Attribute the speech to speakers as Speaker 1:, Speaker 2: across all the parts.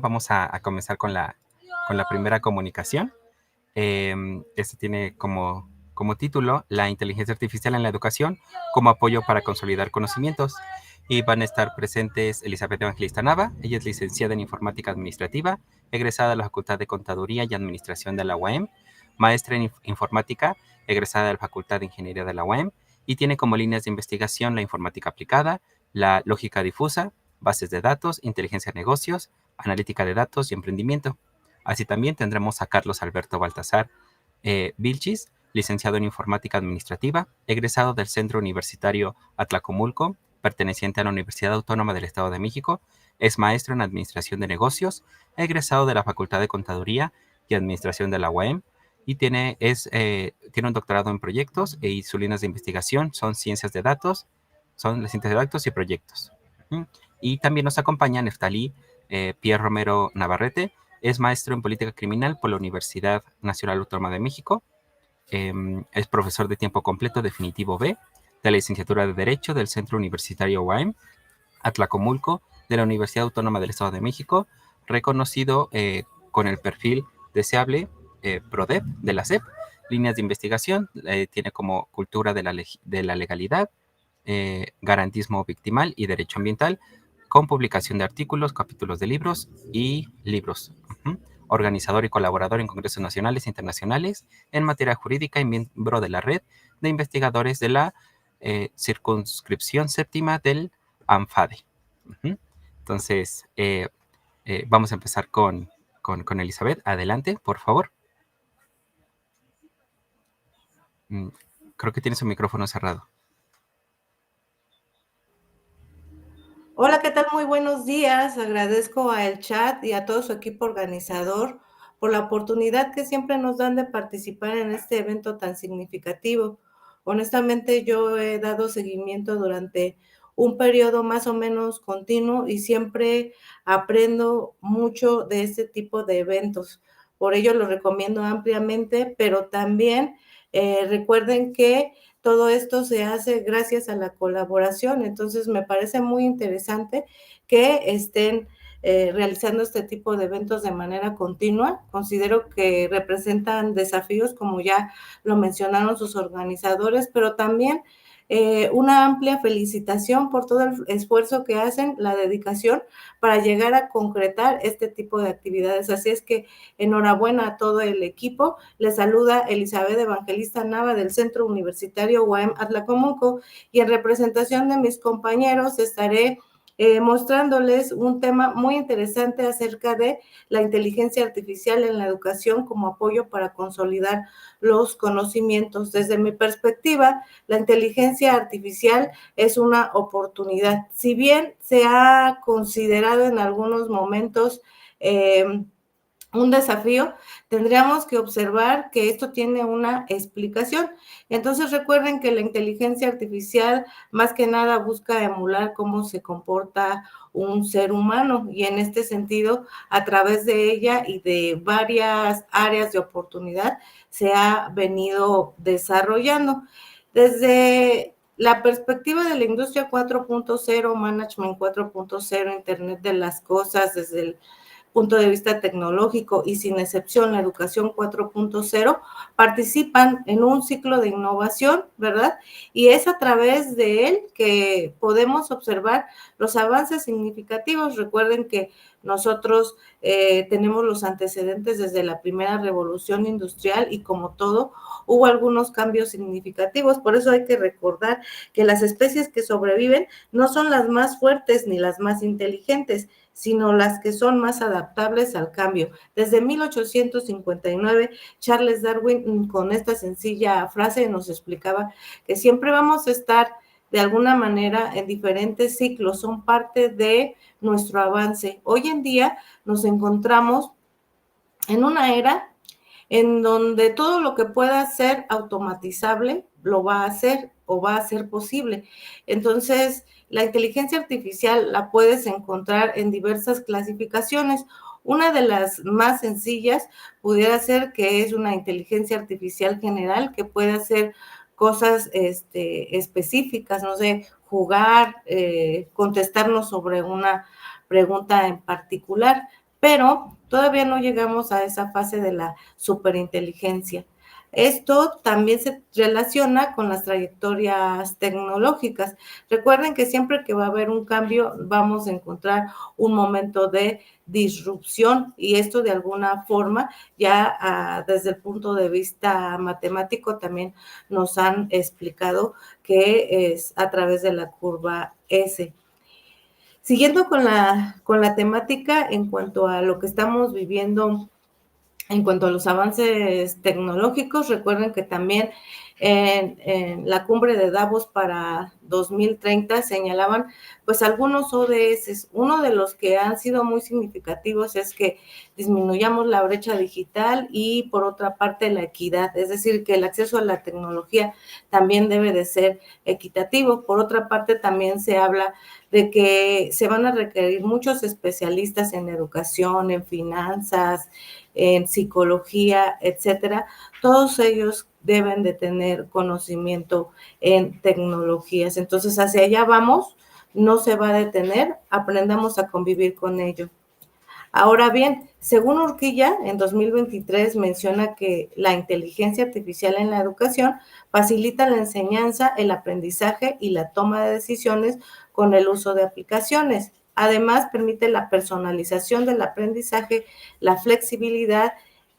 Speaker 1: Vamos a comenzar con la primera comunicación. Este tiene como título la inteligencia artificial en la educación como apoyo para consolidar conocimientos. Y van a estar presentes Elizabeth Evangelista Nava. Ella es licenciada en informática administrativa, egresada de la Facultad de Contaduría y Administración de la UAM, maestra en informática, egresada de la Facultad de Ingeniería de la UAM, y tiene como líneas de investigación la informática aplicada, la lógica difusa, bases de datos, inteligencia de negocios, analítica de datos y emprendimiento. Así también tendremos a Carlos Alberto Baltasar Vilchis, licenciado en Informática Administrativa, egresado del Centro Universitario Atlacomulco, perteneciente a la Universidad Autónoma del Estado de México, es maestro en Administración de Negocios, egresado de la Facultad de Contaduría y Administración de la UAM, y tiene un doctorado en proyectos y sus líneas de investigación son las ciencias de datos y proyectos. Y también nos acompaña Neftalí Pierre Romero Navarrete, es maestro en política criminal por la Universidad Nacional Autónoma de México, es profesor de tiempo completo definitivo B de la licenciatura de Derecho del Centro Universitario UAM, Atlacomulco, de la Universidad Autónoma del Estado de México, reconocido con el perfil deseable PRODEP de la SEP, líneas de investigación, tiene como cultura de la legalidad, garantismo victimal y derecho ambiental, con publicación de artículos, capítulos de libros y libros. Organizador y colaborador en congresos nacionales e internacionales en materia jurídica y miembro de la red de investigadores de la circunscripción séptima del ANFADE. Entonces, vamos a empezar con Elizabeth. Adelante, por favor. Creo que tiene su micrófono cerrado.
Speaker 2: Hola, ¿qué tal? Muy buenos días. Agradezco a el chat y a todo su equipo organizador por la oportunidad que siempre nos dan de participar en este evento tan significativo. Honestamente, yo he dado seguimiento durante un periodo más o menos continuo y siempre aprendo mucho de este tipo de eventos. Por ello lo recomiendo ampliamente, pero también recuerden que todo esto se hace gracias a la colaboración, entonces me parece muy interesante que estén realizando este tipo de eventos de manera continua. Considero que representan desafíos, como ya lo mencionaron sus organizadores, pero también una amplia felicitación por todo el esfuerzo que hacen, la dedicación para llegar a concretar este tipo de actividades. Así es que enhorabuena a todo el equipo. Les saluda Elizabeth Evangelista Nava del Centro Universitario UAM Atlacomulco y en representación de mis compañeros estaré mostrándoles un tema muy interesante acerca de la inteligencia artificial en la educación como apoyo para consolidar los conocimientos. Desde mi perspectiva, la inteligencia artificial es una oportunidad. Si bien se ha considerado en algunos momentos un desafío, tendríamos que observar que esto tiene una explicación. Entonces recuerden que la inteligencia artificial más que nada busca emular cómo se comporta un ser humano y en este sentido, a través de ella y de varias áreas de oportunidad, se ha venido desarrollando. Desde la perspectiva de la industria 4.0, management 4.0, Internet de las cosas, desde el punto de vista tecnológico y sin excepción la educación 4.0, participan en un ciclo de innovación, ¿verdad? Y es a través de él que podemos observar los avances significativos. Recuerden que nosotros tenemos los antecedentes desde la primera revolución industrial y como todo, hubo algunos cambios significativos. Por eso hay que recordar que las especies que sobreviven no son las más fuertes ni las más inteligentes, sino las que son más adaptables al cambio. Desde 1859, Charles Darwin, con esta sencilla frase, nos explicaba que siempre vamos a estar de alguna manera en diferentes ciclos, son parte de nuestro avance. Hoy en día nos encontramos en una era en donde todo lo que pueda ser automatizable lo va a hacer o va a ser posible. Entonces, la inteligencia artificial la puedes encontrar en diversas clasificaciones. Una de las más sencillas pudiera ser que es una inteligencia artificial general que puede hacer cosas específicas, no sé, jugar, contestarnos sobre una pregunta en particular. pero todavía no llegamos a esa fase de la superinteligencia. Esto también se relaciona con las trayectorias tecnológicas. Recuerden que siempre que va a haber un cambio, vamos a encontrar un momento de disrupción, y esto de alguna forma ya desde el punto de vista matemático también nos han explicado que es a través de la curva S. Siguiendo con la temática en cuanto a lo que estamos viviendo en cuanto a los avances tecnológicos, recuerden que también en la cumbre de Davos para 2030 señalaban pues algunos ODS. Uno de los que han sido muy significativos es que disminuyamos la brecha digital y por otra parte la equidad, es decir, que el acceso a la tecnología también debe de ser equitativo. Por otra parte también se habla de que se van a requerir muchos especialistas en educación, en finanzas, en psicología, etcétera. Todos ellos deben de tener conocimiento en tecnologías. Entonces, hacia allá vamos, no se va a detener, aprendamos a convivir con ello. Ahora bien, según Urquilla, en 2023 menciona que la inteligencia artificial en la educación facilita la enseñanza, el aprendizaje y la toma de decisiones con el uso de aplicaciones. Además, permite la personalización del aprendizaje, la flexibilidad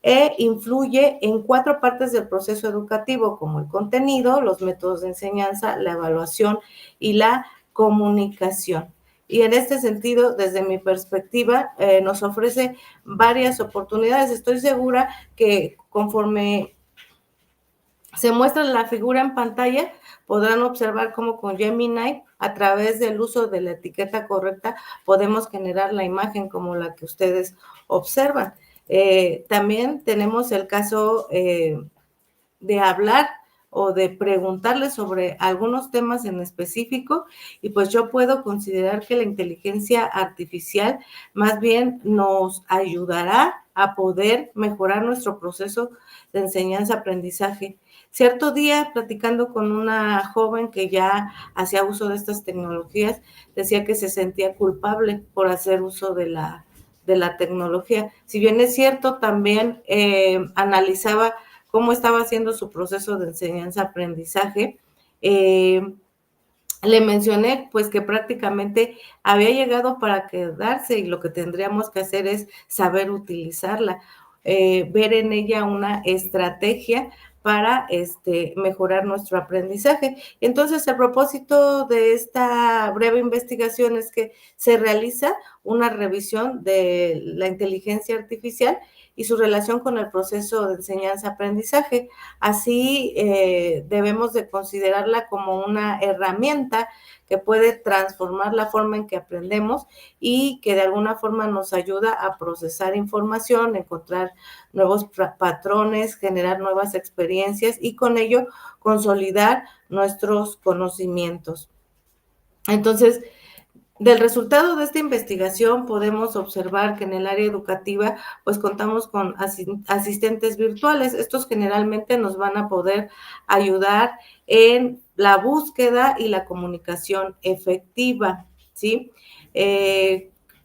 Speaker 2: e influye en 4 partes del proceso educativo, como el contenido, los métodos de enseñanza, la evaluación y la comunicación. Y en este sentido, desde mi perspectiva, nos ofrece varias oportunidades. Estoy segura que conforme se muestra la figura en pantalla, podrán observar cómo con Gemini, a través del uso de la etiqueta correcta, podemos generar la imagen como la que ustedes observan. También tenemos el caso de hablar o de preguntarles sobre algunos temas en específico, y pues yo puedo considerar que la inteligencia artificial más bien nos ayudará a poder mejorar nuestro proceso de enseñanza-aprendizaje. Cierto día, platicando con una joven que ya hacía uso de estas tecnologías, decía que se sentía culpable por hacer uso de la tecnología. Si bien es cierto, también analizaba cómo estaba haciendo su proceso de enseñanza-aprendizaje. Le mencioné pues que prácticamente había llegado para quedarse, y lo que tendríamos que hacer es saber utilizarla, ver en ella una estrategia para mejorar nuestro aprendizaje. Entonces, el propósito de esta breve investigación es que se realiza una revisión de la inteligencia artificial y su relación con el proceso de enseñanza-aprendizaje. Así debemos de considerarla como una herramienta que puede transformar la forma en que aprendemos y que de alguna forma nos ayuda a procesar información, encontrar nuevos patrones, generar nuevas experiencias y con ello consolidar nuestros conocimientos. Entonces, del resultado de esta investigación podemos observar que en el área educativa pues contamos con asistentes virtuales. Estos generalmente nos van a poder ayudar en la búsqueda y la comunicación efectiva, ¿sí?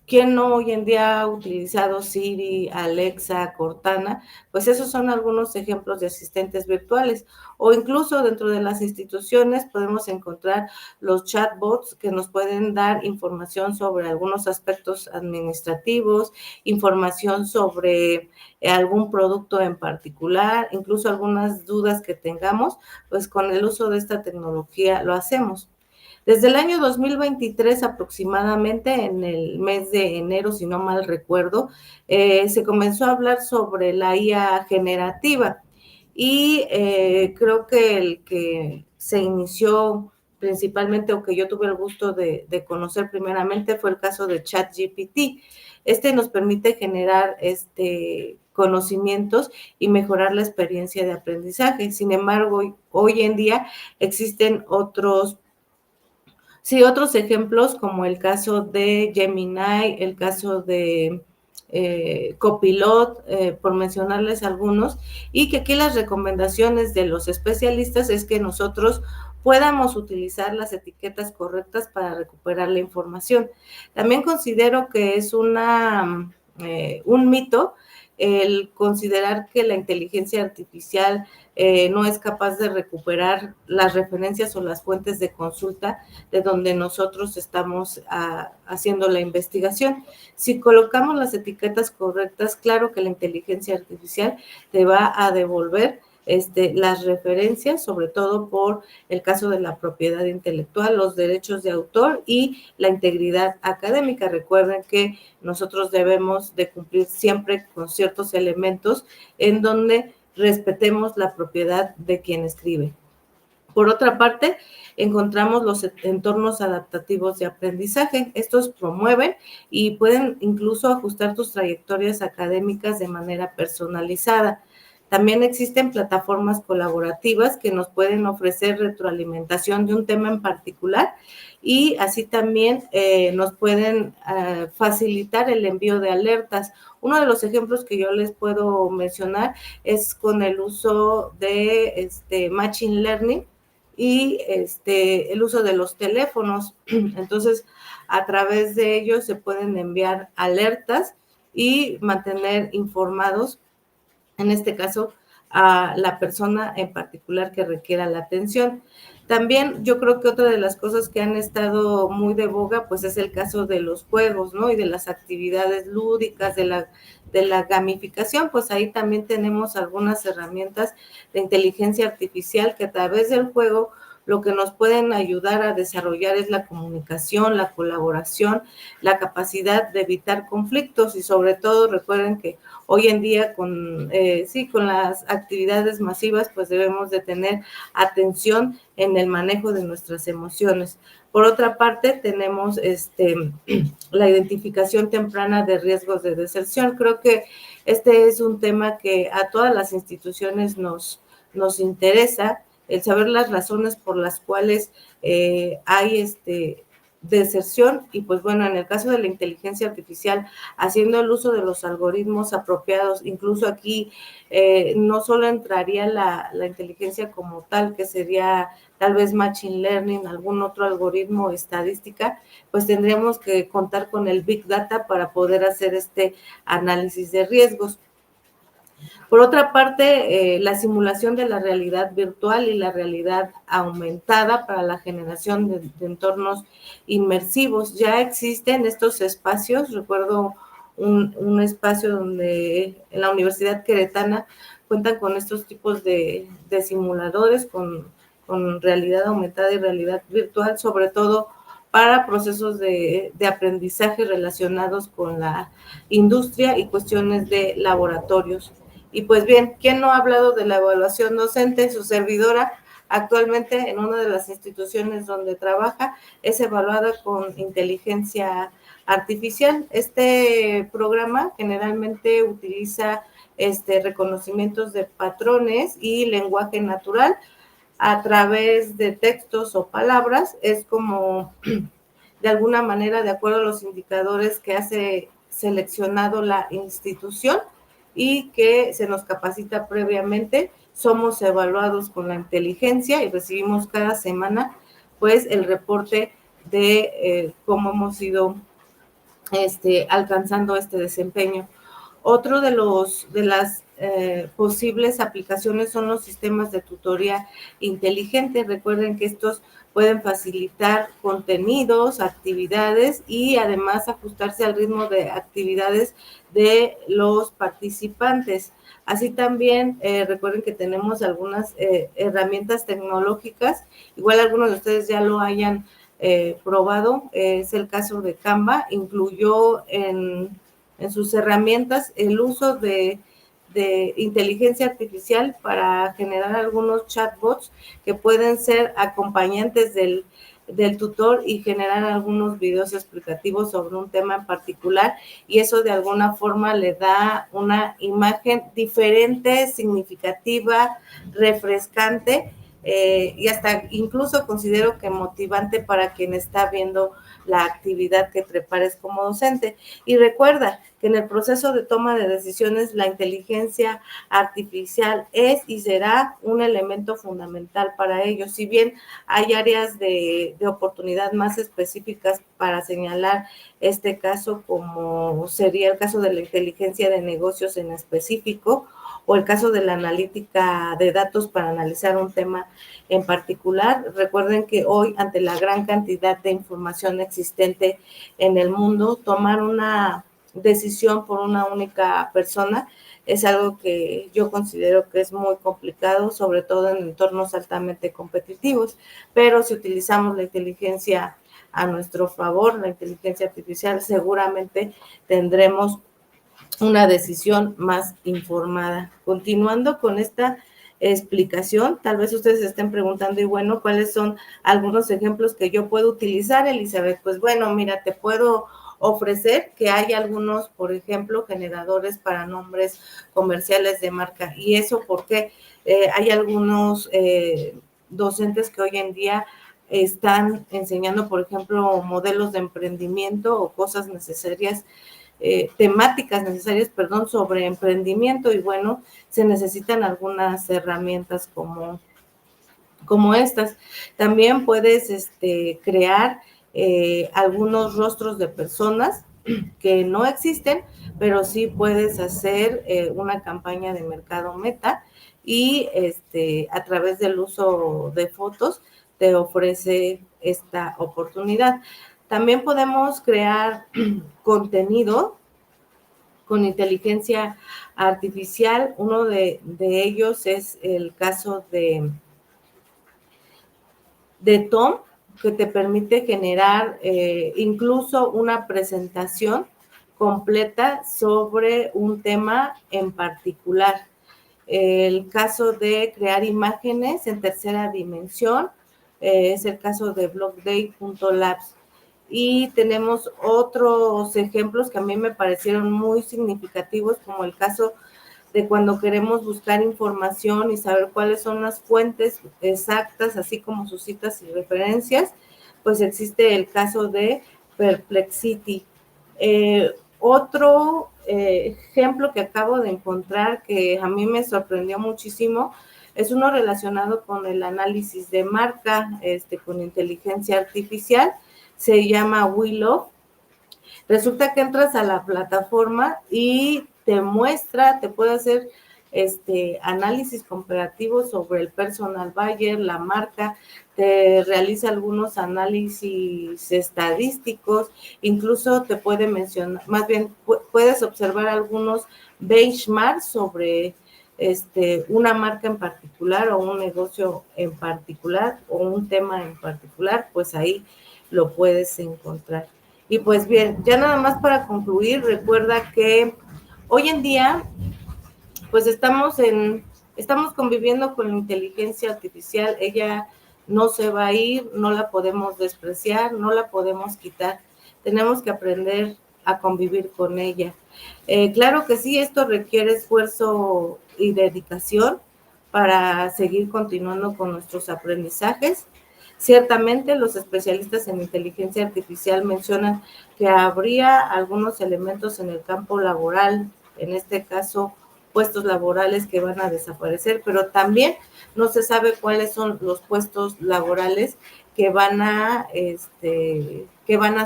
Speaker 2: ¿Quién no hoy en día ha utilizado Siri, Alexa, Cortana? Pues esos son algunos ejemplos de asistentes virtuales. O incluso dentro de las instituciones podemos encontrar los chatbots que nos pueden dar información sobre algunos aspectos administrativos, información sobre algún producto en particular, incluso algunas dudas que tengamos, pues con el uso de esta tecnología lo hacemos. Desde el año 2023 aproximadamente, en el mes de enero, si no mal recuerdo, se comenzó a hablar sobre la IA generativa, y creo que el que se inició principalmente, o que yo tuve el gusto de conocer primeramente, fue el caso de ChatGPT. Nos permite generar conocimientos y mejorar la experiencia de aprendizaje. Sin embargo, hoy en día existen otros ejemplos, como el caso de Gemini, el caso de Copilot, por mencionarles algunos, y que aquí las recomendaciones de los especialistas es que nosotros podamos utilizar las etiquetas correctas para recuperar la información. También considero que es una un mito el considerar que la inteligencia artificial no es capaz de recuperar las referencias o las fuentes de consulta de donde nosotros estamos haciendo la investigación. Si colocamos las etiquetas correctas, claro que la inteligencia artificial te va a devolver las referencias, sobre todo por el caso de la propiedad intelectual, los derechos de autor y la integridad académica. Recuerden que nosotros debemos de cumplir siempre con ciertos elementos en donde respetemos la propiedad de quien escribe. Por otra parte, encontramos los entornos adaptativos de aprendizaje. Estos promueven y pueden incluso ajustar tus trayectorias académicas de manera personalizada. También existen plataformas colaborativas que nos pueden ofrecer retroalimentación de un tema en particular y así también nos pueden facilitar el envío de alertas. Uno de los ejemplos que yo les puedo mencionar es con el uso de Machine Learning y el uso de los teléfonos. Entonces, a través de ellos se pueden enviar alertas y mantener informados, en este caso, a la persona en particular que requiera la atención. También yo creo que otra de las cosas que han estado muy de boga, pues es el caso de los juegos, ¿no? Y de las actividades lúdicas, de la gamificación, pues ahí también tenemos algunas herramientas de inteligencia artificial que a través del juego lo que nos pueden ayudar a desarrollar es la comunicación, la colaboración, la capacidad de evitar conflictos y sobre todo recuerden que hoy en día con las actividades masivas pues debemos de tener atención en el manejo de nuestras emociones. Por otra parte, tenemos la identificación temprana de riesgos de deserción. Creo que este es un tema que a todas las instituciones nos interesa, el saber las razones por las cuales hay deserción y pues bueno, en el caso de la inteligencia artificial, haciendo el uso de los algoritmos apropiados, incluso aquí no solo entraría la inteligencia como tal, que sería tal vez Machine Learning, algún otro algoritmo estadística, pues tendríamos que contar con el Big Data para poder hacer este análisis de riesgos. Por otra parte, la simulación de la realidad virtual y la realidad aumentada para la generación de entornos inmersivos. Ya existen estos espacios, recuerdo un espacio donde en la Universidad Queretana cuentan con estos tipos de simuladores con realidad aumentada y realidad virtual, sobre todo para procesos de aprendizaje relacionados con la industria y cuestiones de laboratorios. Y pues bien, ¿quién no ha hablado de la evaluación docente? Su servidora actualmente en una de las instituciones donde trabaja es evaluada con inteligencia artificial. Este programa generalmente utiliza reconocimientos de patrones y lenguaje natural a través de textos o palabras. Es como de alguna manera, de acuerdo a los indicadores que hace seleccionado la institución y que se nos capacita previamente, somos evaluados con la inteligencia y recibimos cada semana pues el reporte de cómo hemos ido alcanzando este desempeño. Otro de las posibles aplicaciones son los sistemas de tutoría inteligente. Recuerden que estos pueden facilitar contenidos, actividades y además ajustarse al ritmo de actividades de los participantes. Así también recuerden que tenemos algunas herramientas tecnológicas, igual algunos de ustedes ya lo hayan probado, es el caso de Canva, incluyó en sus herramientas el uso de inteligencia artificial para generar algunos chatbots que pueden ser acompañantes del tutor y generar algunos videos explicativos sobre un tema en particular y eso de alguna forma le da una imagen diferente, significativa, refrescante y hasta incluso considero que motivante para quien está viendo la actividad que prepares como docente. Y recuerda que en el proceso de toma de decisiones la inteligencia artificial es y será un elemento fundamental para ello. Si bien hay áreas de oportunidad más específicas para señalar este caso, como sería el caso de la inteligencia de negocios en específico, o el caso de la analítica de datos para analizar un tema en particular. Recuerden que hoy, ante la gran cantidad de información existente en el mundo, tomar una decisión por una única persona es algo que yo considero que es muy complicado, sobre todo en entornos altamente competitivos, pero si utilizamos la inteligencia a nuestro favor, la inteligencia artificial, seguramente tendremos una decisión más informada. Continuando con esta explicación, tal vez ustedes se estén preguntando, y bueno, ¿cuáles son algunos ejemplos que yo puedo utilizar, Elizabeth? Pues bueno, mira, te puedo ofrecer que hay algunos, por ejemplo, generadores para nombres comerciales de marca. ¿Y eso porque hay algunos docentes que hoy en día están enseñando, por ejemplo, modelos de emprendimiento o cosas necesarias, temáticas necesarias, perdón, sobre emprendimiento, y bueno, se necesitan algunas herramientas como estas. También puedes crear algunos rostros de personas que no existen, pero sí puedes hacer una campaña de mercado meta, y a través del uso de fotos te ofrece esta oportunidad. También podemos crear contenido con inteligencia artificial. Uno de ellos es el caso de Tom, que te permite generar incluso una presentación completa sobre un tema en particular. El caso de crear imágenes en tercera dimensión es el caso de blockday.labs. Y tenemos otros ejemplos que a mí me parecieron muy significativos, como el caso de cuando queremos buscar información y saber cuáles son las fuentes exactas, así como sus citas y referencias, pues existe el caso de Perplexity. Otro ejemplo que acabo de encontrar que a mí me sorprendió muchísimo es uno relacionado con el análisis de marca con inteligencia artificial. Se llama Willow. Resulta que entras a la plataforma y te muestra, te puede hacer análisis comparativo sobre el personal buyer, la marca, te realiza algunos análisis estadísticos, incluso te puede mencionar, más bien puedes observar algunos benchmarks sobre una marca en particular, o un negocio en particular, o un tema en particular, pues ahí lo puedes encontrar. Y pues bien, ya nada más para concluir, recuerda que hoy en día pues estamos conviviendo con la inteligencia artificial. Ella no se va a ir, no la podemos despreciar, no la podemos quitar. Tenemos que aprender a convivir con ella. Claro que sí, esto requiere esfuerzo y dedicación para seguir continuando con nuestros aprendizajes. Ciertamente, los especialistas en inteligencia artificial mencionan que habría algunos elementos en el campo laboral, en este caso, puestos laborales que van a desaparecer, pero también no se sabe cuáles son los puestos laborales que van a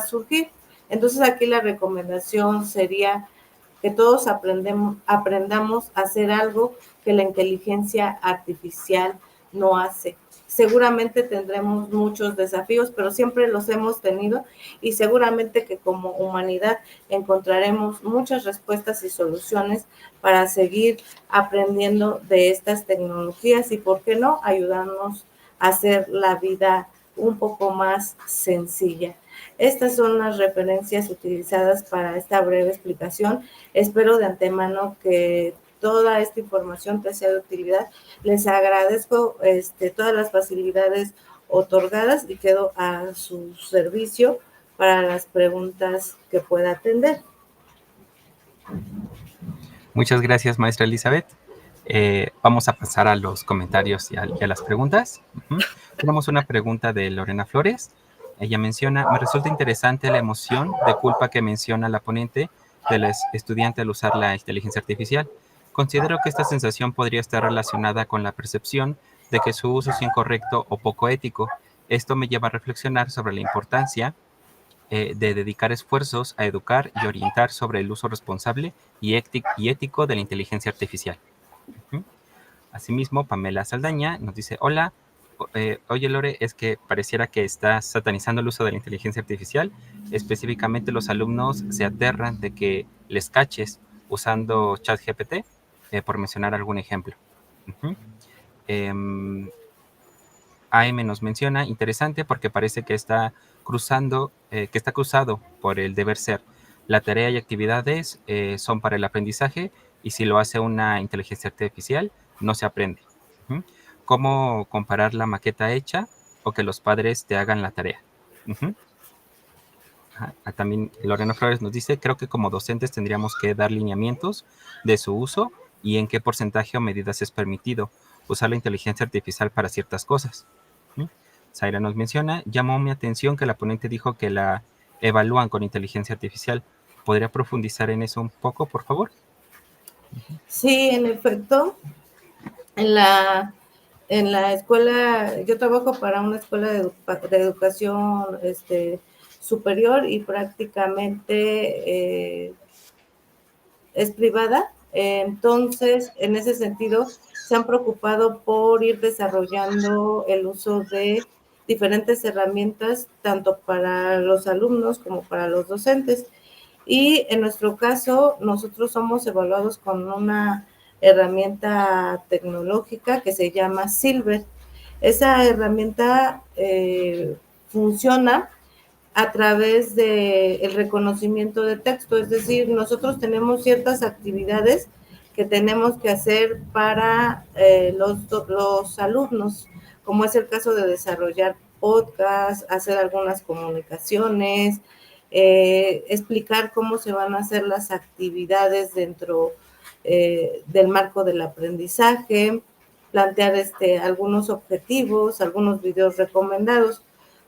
Speaker 2: surgir. Entonces, aquí la recomendación sería que todos aprendamos a hacer algo que la inteligencia artificial no hace. Seguramente tendremos muchos desafíos, pero siempre los hemos tenido, y seguramente que como humanidad encontraremos muchas respuestas y soluciones para seguir aprendiendo de estas tecnologías y, ¿por qué no?, ayudarnos a hacer la vida un poco más sencilla. Estas son las referencias utilizadas para esta breve explicación. Espero de antemano que toda esta información te sea de utilidad. Les agradezco todas las facilidades otorgadas y quedo a su servicio para las preguntas que pueda atender.
Speaker 1: Muchas gracias, maestra Elizabeth. Vamos a pasar a los comentarios y a las preguntas. Tenemos una pregunta de Lorena Flores. Ella menciona: me resulta interesante la emoción de culpa que menciona la ponente del estudiante al usar la inteligencia artificial. Considero que esta sensación podría estar relacionada con la percepción de que su uso es incorrecto o poco ético. Esto me lleva a reflexionar sobre la importancia de dedicar esfuerzos a educar y orientar sobre el uso responsable y ético de la inteligencia artificial. Uh-huh. Asimismo, Pamela Saldaña nos dice, hola, oye Lore, es que pareciera que estás satanizando el uso de la inteligencia artificial. Específicamente los alumnos se aterran de que les caches usando ChatGPT, por mencionar algún ejemplo. Uh-huh. AM nos menciona, interesante porque parece que está cruzado por el deber ser. La tarea y actividades son para el aprendizaje y si lo hace una inteligencia artificial, no se aprende. Uh-huh. ¿Cómo comparar la maqueta hecha o que los padres te hagan la tarea? Uh-huh. También Lorena Flores nos dice, creo que como docentes tendríamos que dar lineamientos de su uso y en qué porcentaje o medidas es permitido usar la inteligencia artificial para ciertas cosas. Zaira nos menciona, llamó mi atención que la ponente dijo que la evalúan con inteligencia artificial. ¿Podría profundizar en eso un poco, por favor?
Speaker 2: Sí, en efecto, en la escuela, yo trabajo para una escuela de educación superior y prácticamente es privada. Entonces, en ese sentido, se han preocupado por ir desarrollando el uso de diferentes herramientas, tanto para los alumnos como para los docentes. Y en nuestro caso, nosotros somos evaluados con una herramienta tecnológica que se llama Silver. Esa herramienta funciona a través del reconocimiento de texto, es decir, nosotros tenemos ciertas actividades que tenemos que hacer para los alumnos, como es el caso de desarrollar podcasts, hacer algunas comunicaciones, explicar cómo se van a hacer las actividades dentro del marco del aprendizaje, plantear algunos objetivos, algunos videos recomendados.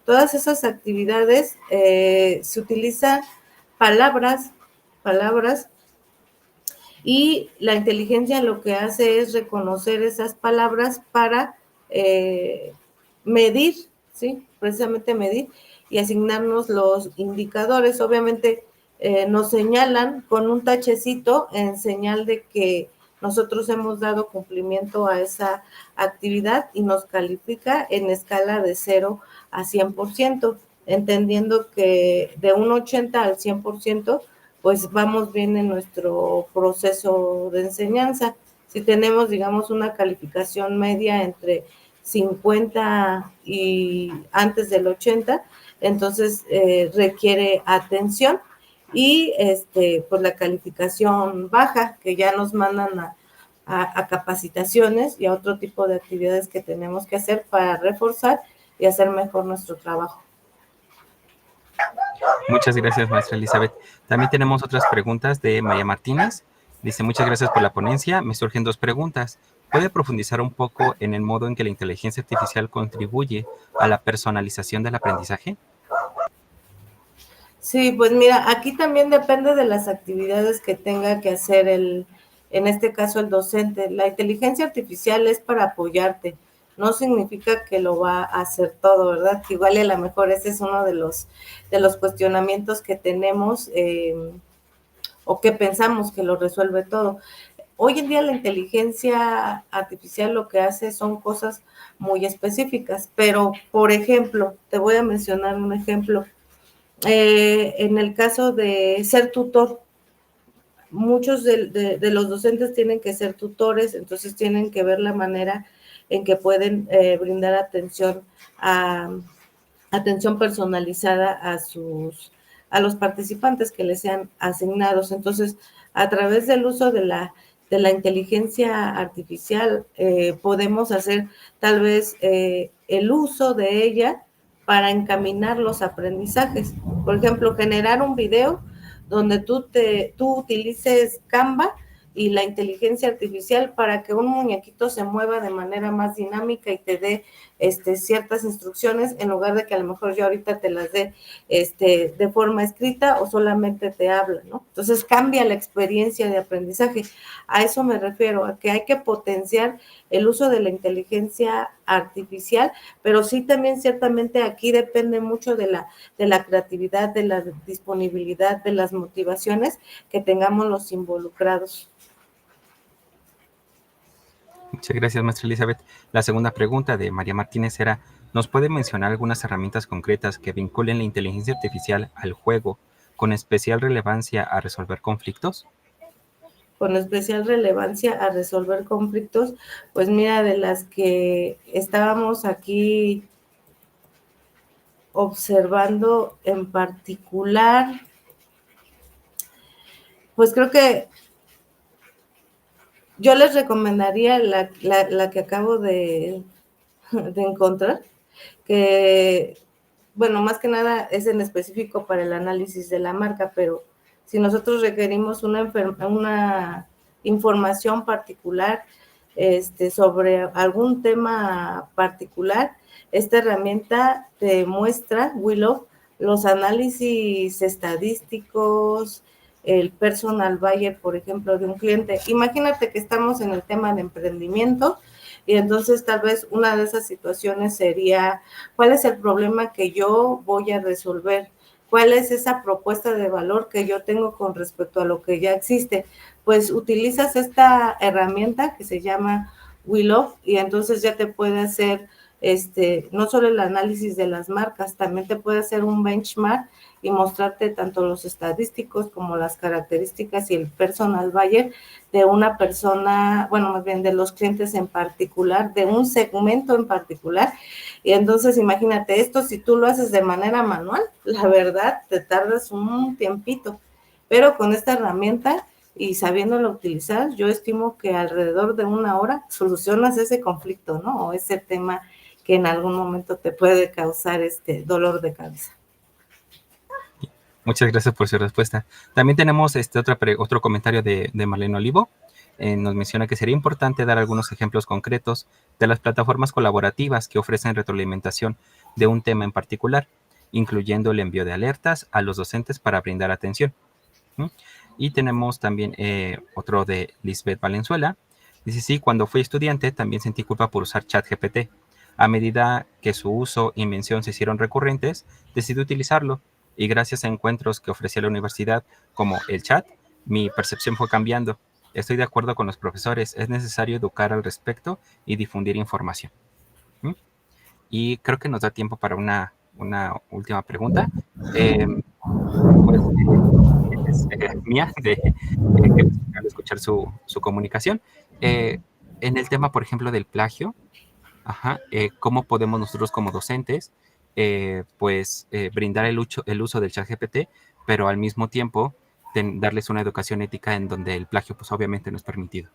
Speaker 2: Todas esas actividades se utilizan palabras y la inteligencia lo que hace es reconocer esas palabras para medir, ¿sí? Precisamente medir y asignarnos los indicadores. Obviamente nos señalan con un tachecito en señal de que nosotros hemos dado cumplimiento a esa actividad y nos califica en escala de 0 a 100%, entendiendo que de un 80 al 100%, pues vamos bien en nuestro proceso de enseñanza. Si tenemos, digamos, una calificación media entre 50 y antes del 80, entonces requiere atención y pues la calificación baja, que ya nos mandan a capacitaciones y a otro tipo de actividades que tenemos que hacer para reforzar y hacer mejor nuestro trabajo.
Speaker 1: Muchas gracias, maestra Elizabeth. También tenemos otras preguntas de María Martínez. Dice, muchas gracias por la ponencia. Me surgen dos preguntas. ¿Puede profundizar un poco en el modo en que la inteligencia artificial contribuye a la personalización del aprendizaje?
Speaker 2: Sí, pues mira, aquí también depende de las actividades que tenga que hacer en este caso el docente. La inteligencia artificial es para apoyarte, no significa que lo va a hacer todo, ¿verdad? Que igual y a lo mejor ese es uno de los cuestionamientos que tenemos o que pensamos que lo resuelve todo. Hoy en día la inteligencia artificial lo que hace son cosas muy específicas, pero por ejemplo, te voy a mencionar un ejemplo. En el caso de ser tutor, muchos de los docentes tienen que ser tutores, entonces tienen que ver la manera en que pueden brindar atención personalizada a los participantes que les sean asignados. Entonces, a través del uso de la inteligencia artificial, podemos hacer tal vez el uso de ella para encaminar los aprendizajes. Por ejemplo, generar un video donde tú utilices Canva y la inteligencia artificial para que un muñequito se mueva de manera más dinámica y te dé ciertas instrucciones, en lugar de que a lo mejor yo ahorita te las dé de forma escrita o solamente te habla, ¿no? Entonces cambia la experiencia de aprendizaje. A eso me refiero, a que hay que potenciar el uso de la inteligencia artificial, pero sí también ciertamente aquí depende mucho de la creatividad, de la disponibilidad, de las motivaciones que tengamos los involucrados.
Speaker 1: Muchas gracias, maestra Elizabeth. La segunda pregunta de María Martínez era, ¿nos puede mencionar algunas herramientas concretas que vinculen la inteligencia artificial al juego con especial relevancia a resolver conflictos?
Speaker 2: Con especial relevancia a resolver conflictos, pues mira, de las que estábamos aquí observando en particular, pues creo que yo les recomendaría la que acabo de encontrar, que, bueno, más que nada es en específico para el análisis de la marca, pero si nosotros requerimos una información particular sobre algún tema particular, esta herramienta te muestra, Willow, los análisis estadísticos, el personal buyer, por ejemplo, de un cliente. Imagínate que estamos en el tema de emprendimiento y entonces tal vez una de esas situaciones sería, ¿cuál es el problema que yo voy a resolver? ¿Cuál es esa propuesta de valor que yo tengo con respecto a lo que ya existe? Pues utilizas esta herramienta que se llama Willow y entonces ya te puede hacer no solo el análisis de las marcas, también te puede hacer un benchmark y mostrarte tanto los estadísticos como las características y el personal buyer de una persona, bueno, más bien de los clientes en particular, de un segmento en particular. Y entonces imagínate esto, si tú lo haces de manera manual, la verdad te tardas un tiempito, pero con esta herramienta y sabiéndolo utilizar, yo estimo que alrededor de 1 hora solucionas ese conflicto, ¿no? O ese tema que en algún momento te puede causar dolor de cabeza.
Speaker 1: Muchas gracias por su respuesta. También tenemos otro comentario de Marlene Olivo. Nos menciona que sería importante dar algunos ejemplos concretos de las plataformas colaborativas que ofrecen retroalimentación de un tema en particular, incluyendo el envío de alertas a los docentes para brindar atención. Y tenemos también otro de Lisbeth Valenzuela. Dice, sí, cuando fui estudiante también sentí culpa por usar ChatGPT. A medida que su uso y mención se hicieron recurrentes, decidí utilizarlo y gracias a encuentros que ofrecía la universidad como el chat, mi percepción fue cambiando. Estoy de acuerdo con los profesores, es necesario educar al respecto y difundir información. Y creo que nos da tiempo para una última pregunta. Pues es mía, que al escuchar su comunicación. En el tema, por ejemplo, del plagio, ¿cómo podemos nosotros como docentes brindar el uso del ChatGPT, pero al mismo tiempo darles una educación ética en donde el plagio pues obviamente no es permitido?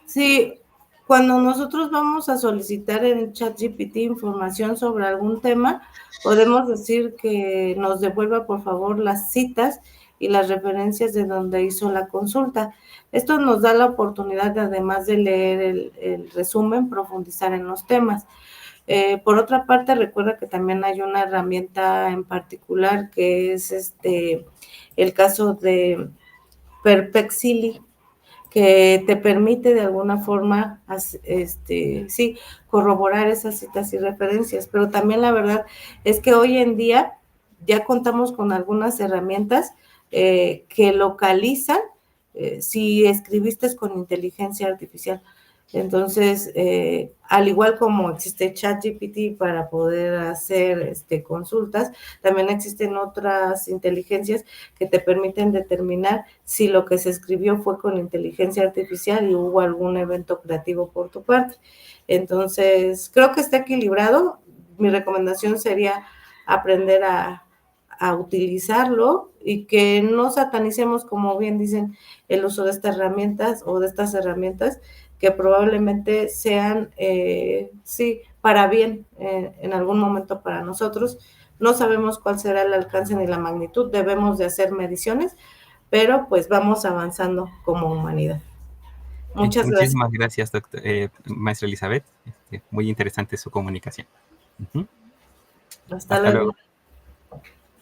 Speaker 2: Sí, cuando nosotros vamos a solicitar en ChatGPT información sobre algún tema, podemos decir que nos devuelva por favor las citas y las referencias de donde hizo la consulta. Esto nos da la oportunidad de, además de leer el resumen, profundizar en los temas. Por otra parte, recuerda que también hay una herramienta en particular que es el caso de Perplexity, que te permite de alguna forma, sí, corroborar esas citas y referencias. Pero también la verdad es que hoy en día ya contamos con algunas herramientas que localizan si escribiste con inteligencia artificial. Entonces, al igual como existe ChatGPT para poder hacer consultas, también existen otras inteligencias que te permiten determinar si lo que se escribió fue con inteligencia artificial y hubo algún evento creativo por tu parte. Entonces, creo que está equilibrado. Mi recomendación sería aprender a utilizarlo y que no satanicemos, como bien dicen, el uso de estas herramientas o de estas herramientas que probablemente sean, sí, para bien en algún momento para nosotros. No sabemos cuál será el alcance ni la magnitud, debemos de hacer mediciones, pero pues vamos avanzando como humanidad.
Speaker 1: Sí,
Speaker 2: Muchas gracias.
Speaker 1: muchísimas gracias, maestra Elizabeth. Muy interesante su comunicación. Ujú.
Speaker 2: Hasta
Speaker 1: Hasta
Speaker 2: luego.
Speaker 1: luego.